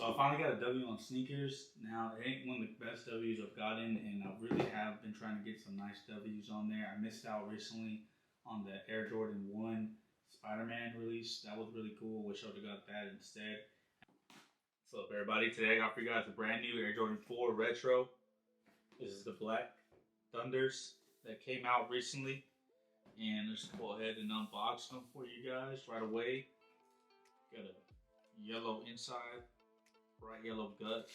So I finally got a W on sneakers. Now, it ain't one of the best W's I've gotten, and I really have been trying to get some nice W's on there. I missed out recently on the Air Jordan 1 Spider-Man release. That was really cool. Wish I would have got that instead. What's up, everybody? Today I got for you guys a brand new Air Jordan 4 Retro. This is the Black Thunders that came out recently. And let's go ahead and unbox them for you guys right away. Got a yellow inside, bright yellow gut.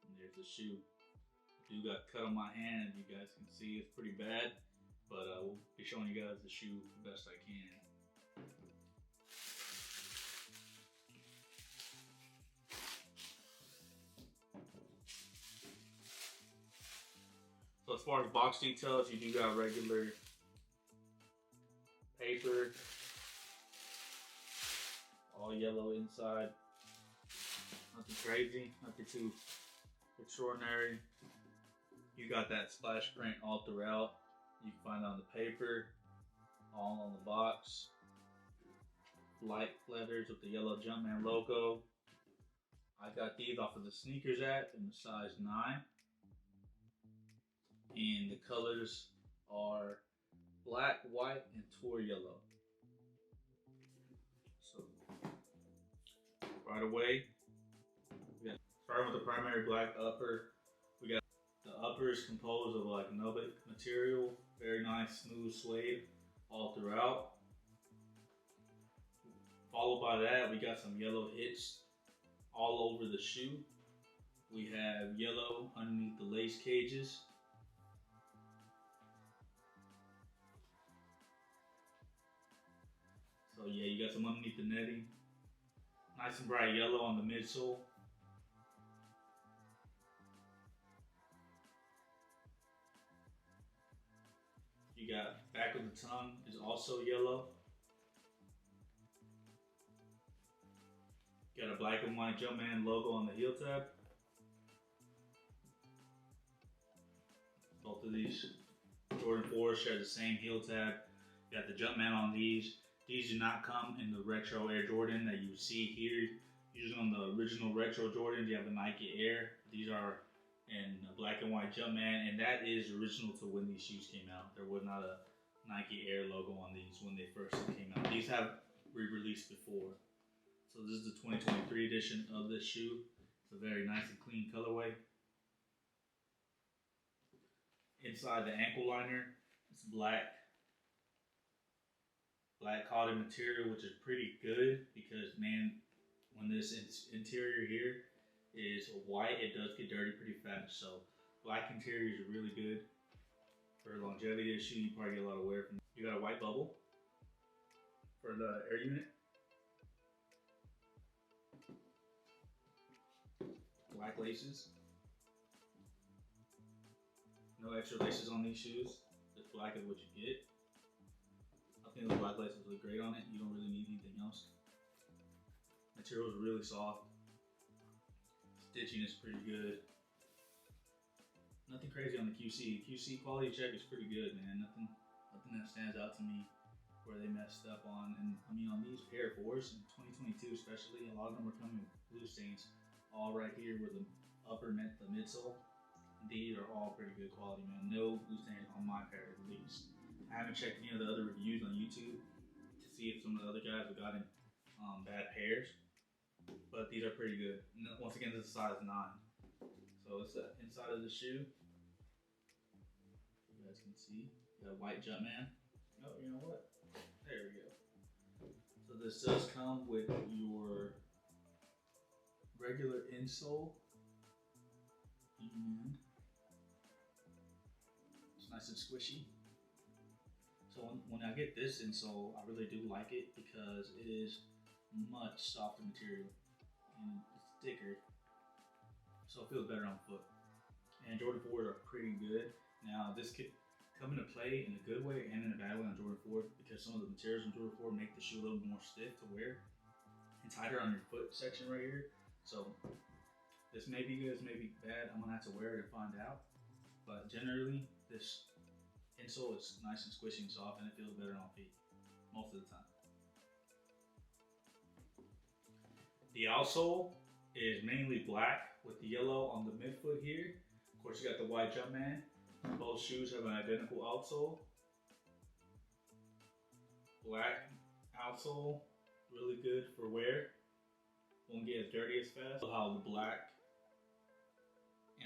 And there's the shoe. I do got cut on my hand, you guys can see it's pretty bad, but we'll be showing you guys the shoe the best I can. So as far as box details, you do got regular paper, all yellow inside. Nothing crazy, nothing too extraordinary. You got that splash print all throughout. You can find it on the paper, all on the box. Light letters with the yellow Jumpman logo. I got these off of the Sneakers app in the size 9. And the colors are black, white, and tour yellow. So right away, starting with the primary black upper. We got the upper is composed of like Nubbic material, very nice smooth suede all throughout. Followed by that, we got some yellow hits all over the shoe. We have yellow underneath the lace cages. So yeah, you got some underneath the netting. Nice and bright yellow on the midsole. You got back of the tongue is also yellow. Got a black and white Jumpman logo on the heel tab. Both of these Jordan 4s share the same heel tab. You got the Jumpman on these. These do not come in the retro Air Jordan that you see here. Usually on the original retro Jordan, you have the Nike Air. These are in a black and white Jumpman, and that is original to when these shoes came out. There was not a Nike Air logo on these when they first came out. These have re-released before. So this is the 2023 edition of this shoe. It's a very nice and clean colorway. Inside the ankle liner, it's black cotton material, which is pretty good because, man, when this interior here is white, it does get dirty pretty fast. So black interiors are really good for longevity of the shoe. You probably get a lot of wear from it. You got a white bubble for the air unit. Black laces. No extra laces on these shoes. Just black is what you get. I think those black laces look great on it. You don't really need anything else. Material is really soft. Stitching is pretty good. Nothing crazy on the QC. QC quality check is pretty good, man. Nothing that stands out to me where they messed up on. And I mean, on these Air 4s in 2022 especially, a lot of them are coming with blue stains. All right here where the upper met the midsole. These are all pretty good quality, man. No blue stains on my pair at least. I haven't checked any of the other reviews on YouTube to see if some of the other guys have gotten bad pairs, but these are pretty good. And once again, this is size 9. So it's the inside of the shoe. You guys can see, you got white Jumpman. Oh, you know what? There we go. So this does come with your regular insole, and it's nice and squishy. So when I get this insole, I really do like it because it is much softer material and it's thicker, so it feels better on foot. And Jordan 4s are pretty good. Now this could come into play in a good way and in a bad way on Jordan 4 because some of the materials on Jordan 4 make the shoe a little more stiff to wear and tighter on your foot section right here. So this may be good, this may be bad. I'm gonna have to wear it and find out. But generally, this insole is nice and squishy and soft, and it feels better on feet most of the time. The outsole is mainly black with the yellow on the midfoot here. Of course, you got the white Jumpman. Both shoes have an identical outsole. Black outsole, really good for wear. Won't get as dirty as fast. How the black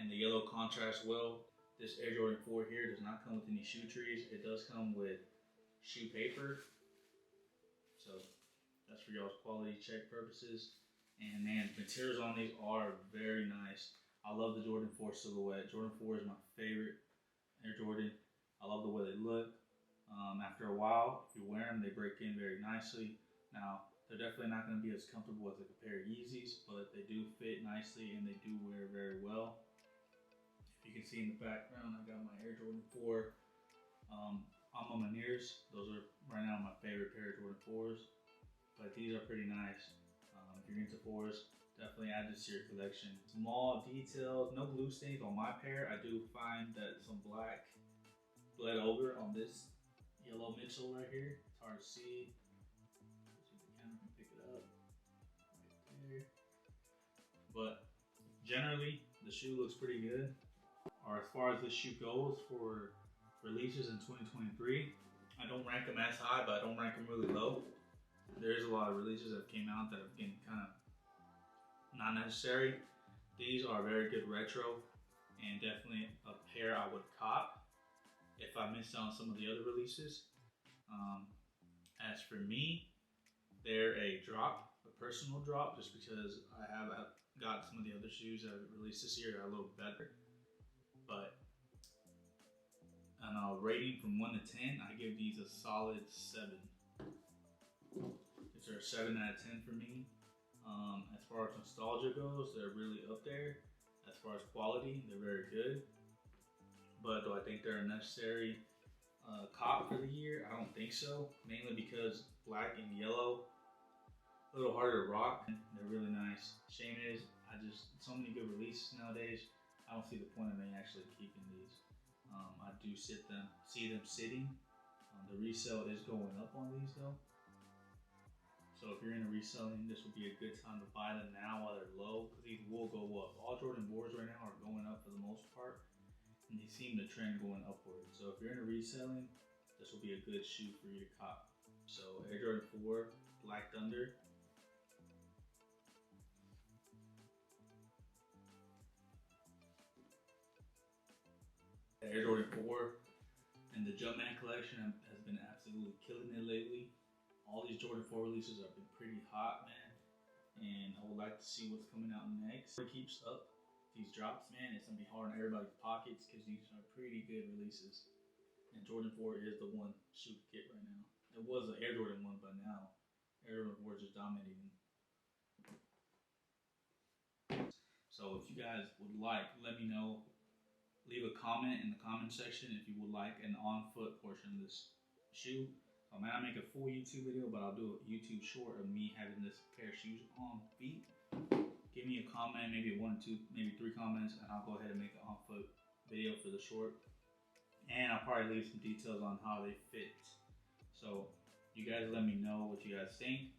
and the yellow contrast well. This Air Jordan 4 here does not come with any shoe trees. It does come with shoe paper. So that's for y'all's quality check purposes. And man, the materials on these are very nice. I love the Jordan 4 silhouette. Jordan 4 is my favorite Air Jordan. I love the way they look. After a while, if you wear them, they break in very nicely. Now, they're definitely not going to be as comfortable as like a pair of Yeezys, but they do fit nicely and they do wear very well. If you can see in the background, I got my Air Jordan 4 Alma-Maneers. Those are right now my favorite pair of Jordan 4s, but these are pretty nice. If you're into 4s, definitely add this to your collection. Small details, no glue stains on my pair. I do find that some black bled over on this yellow midsole right here. It's hard to see. Let's see if the camera can pick it up right there. But generally, the shoe looks pretty good. Or as far as this shoe goes for releases in 2023, I don't rank them as high, but I don't rank them really low. There's a lot of releases that came out that have been kind of not necessary. These are very good retro and definitely a pair I would cop if I missed out on some of the other releases. As for me, they're a drop, a personal drop, just because I have got some of the other shoes that have released this year that are a little better. But on a rating from 1 to 10, I give these a solid 7. These are a 7 out of 10 for me. As far as nostalgia goes, they're really up there. As far as quality, they're very good. But do I think they're a necessary cop for the year? I don't think so. Mainly because black and yellow, a little harder to rock. They're really nice. Shame is, so many good releases nowadays. I don't see the point of me actually keeping these. I do see them sitting. The resale is going up on these though. So if you're into reselling, this would be a good time to buy them now while they're low, because these will go up. All Jordan 4s right now are going up for the most part, and they seem to trend going upward. So if you're into reselling, this will be a good shoe for you to cop. So Air Jordan 4 Black Thunder. The Air Jordan 4 and the Jumpman collection has been absolutely killing it lately. All these Jordan 4 releases have been pretty hot, man. And I would like to see what's coming out next. If it keeps up these drops, man, it's going to be hard on everybody's pockets because these are pretty good releases. And Jordan 4 is the one shoe to get right now. It was the Air Jordan 1, but now Air Jordan 4 is just dominating. So if you guys would like, let me know. Leave a comment in the comment section if you would like an on-foot portion of this shoe. I might not make a full YouTube video, but I'll do a YouTube short of me having this pair of shoes on feet. Give me a comment, maybe 1 or 2, maybe 3 comments, and I'll go ahead and make an on-foot video for the short. And I'll probably leave some details on how they fit. So you guys let me know what you guys think.